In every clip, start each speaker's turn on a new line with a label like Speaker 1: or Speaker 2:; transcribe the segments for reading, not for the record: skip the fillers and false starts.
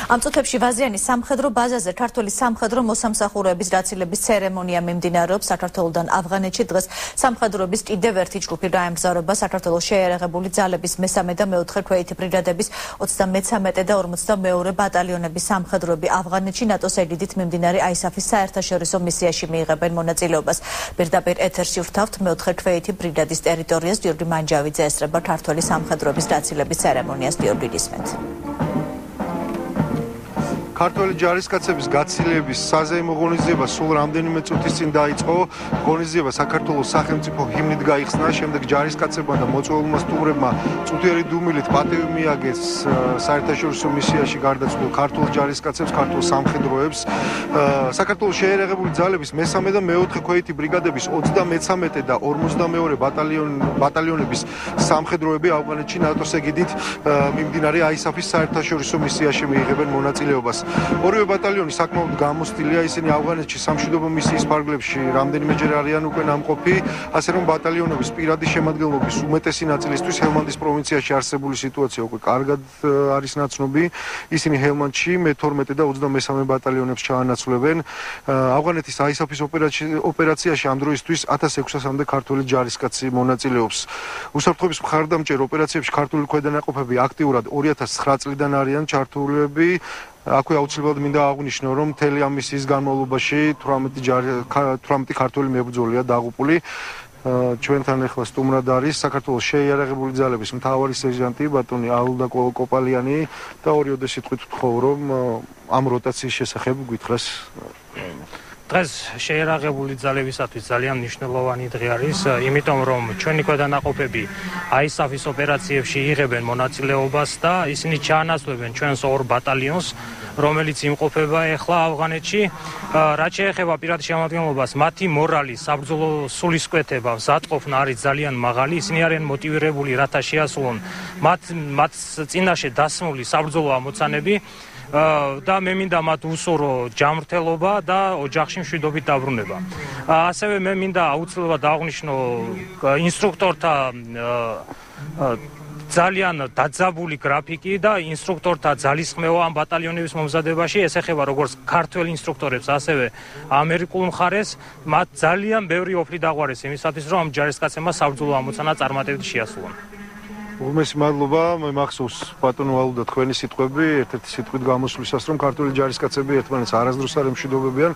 Speaker 1: Am წუთებში ვაზიანის სამხედრო ბაზაზე ქართული სამხედრო მოსამსახურეების დაცილების ცერემონია მიმდინარეობს საქართველოდან ავღანეთში დღეს სამხედროების კიდევ ერთი ჯგუფი გაემგზავრება საქართველოს შეიარაღებული ძალების მესამე და მეოთხე ქვეითი ბრიგადების 33 და 42 ბატალიონების სამხედროები ავღანეთში ნატოს ეგიდით მიმდინარე ISAF-ის საერთაშორისო მისიაში მიიღებენ მონაწილეობას. Პირდაპირ ეთერში ვთავთ მეოთხე ქვეითი ბრიგადის ტერიტორიას გიორგი მანჯავიძე ესწრება ქართული სამხედროების დაცილების ცერემონიას. გიორგი გისმენთ.
Speaker 2: ქართველი ჯარისკაცების გაცილების საზეიმო ღონისძიება სულ რამდენიმე წუთის წინ დაიწყო. ღონისძიება საქართველოს სახელმწიფო ჰიმნით გაიხსნა, შემდეგ ჯარისკაცებმა და მოწვეულმა სტუმრებმა წუთიერი დუმილით პატივი მიაგეს საერთაშორისო მისიაში გარდაცვლილ ქართულ ჯარისკაცებს, ქართულ სამხედროებს. საქართველოს შეიარაღებული ძალების მესამე და მეოთხე ქვეითი ბრიგადების 33 და 42 ბატალიონების სამხედროები ავღანეთში ნატოს ეგიდით მიმდინარე ISAF-ის საერთაშორისო მისიაში მიიღებენ მონაწილეობას. ორივე ბატალიონი საკმაოდ გამოსტილია, ისინი ავღანეთში სამშვიდობო მისიის ფარგლებში რამდენიმეჯერ არიან უკვე ნამყოფი, ასე რომ ბატალიონების პირადი შემადგენლობის უმეტესი ნაწილისთვის ჰელმანდის პროვინციაში არსებული სიტუაცია უკვე კარგად არის ნაცნობი. ისინი ჰელმანდში მე-12 და 23 ბატალიონებს ჩაანაცვლებენ. ავღანეთის ISAF-ის ოპერაციაში ამ დროისთვის 1600-მდე ქართული ჯარისკაცი მონაწილეობს. უსაფრთხოების მხარდამჭერ ოპერაციებში ქართული ქვედანაყოფები აქტიურად 2009 წლიდან არიან ჩართულები. აქვე აუცილებლად მინდა აღვნიშნო, რომ მთელი ამ მისიის განმავლობაში 18 ქართველი მებრძოლია დაღუპული. ჩვენთან ახლა სტუმრად არის საქართველოს შეიარაღებული ძალების მთავარი სერჟანტი ბატონი ალდა კოპალიანი და ორიოდე სიტყვით ვთხოვ, რომ ამ როტაციის შესახებ გითხრას.
Speaker 3: დღეს შეიარაღებული ძალებისათვის ძალიან მნიშვნელოვანი დღე არის, იმიტომ რომ ჩვენი ქვედანაყოფები ISAF-ის ოპერაციებში იღებენ მონაწილეობას და ისინი ჩაანაცვლებენ ჩვენს ორ ბატალიონს, რომელიც იმყოფება ახლა ავღანეთში. რაც შეეხება პირად შემადგენლობას, მათი მორალი, საბრძოლო სულისკვეთება, მზადყოფნა არის ძალიან მაღალი. ისინი არიან მოტივირებული, რათა შეასრულონ მათ წინაშე დასმული საბრძოლო ამოცანები. და მე მინდა მათ უსურო ჯანმრთელობა და ოჯახში მშვიდობით დაბრუნება. ასევე მე მინდა აუცილებლად აღვნიშნო ინსტრუქტორთა ძალიან დაძაბული გრაფიკი და ინსტრუქტორთა ძალისხმევა ამ ბატალიონების მომზადებაში. ეს ეხება როგორც ქართველ ინსტრუქტორებს, ასევე ამერიკულ მხარეს. მათ ძალიან ბევრი ოფრი დაღვარეს იმისათვის, რომ ამ ჯარისკაცებმა საბრძოლო ამოცანა წარმატებით შეასრულონ.
Speaker 2: უმეტესი მადლობა, მე მახსოვს ბატონო ალუდა თქვენი სიტყვები, ერთ-ერთი სიტყვით გამოსვლისას, რომ ქართული ჯარისკაცები ერთმანეთს არასდროს არ ემშვიდობებიან.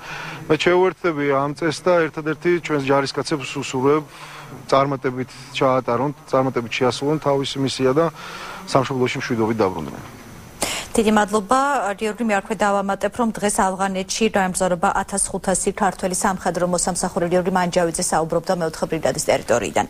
Speaker 2: მე შევუერთდები ამ წესს და ერთადერთი ჩვენს ჯარისკაცებს უსურვებ წარმატებით ჩაატარონ, წარმატებით შეასრულონ თავისი მისია და სამშობლოში მშვიდობით დაბრუნდნენ.
Speaker 1: დიდი მადლობა, გიორგი, მე აქვე დავამატებ, რომ დღეს ავღანეთში გაემგზავრება 1500 ქართველი სამხედრო მოსამსახურე. გიორგი მანჯავიძე საუბრობდა მეოთხე ბრიგადის ტერიტორიიდან.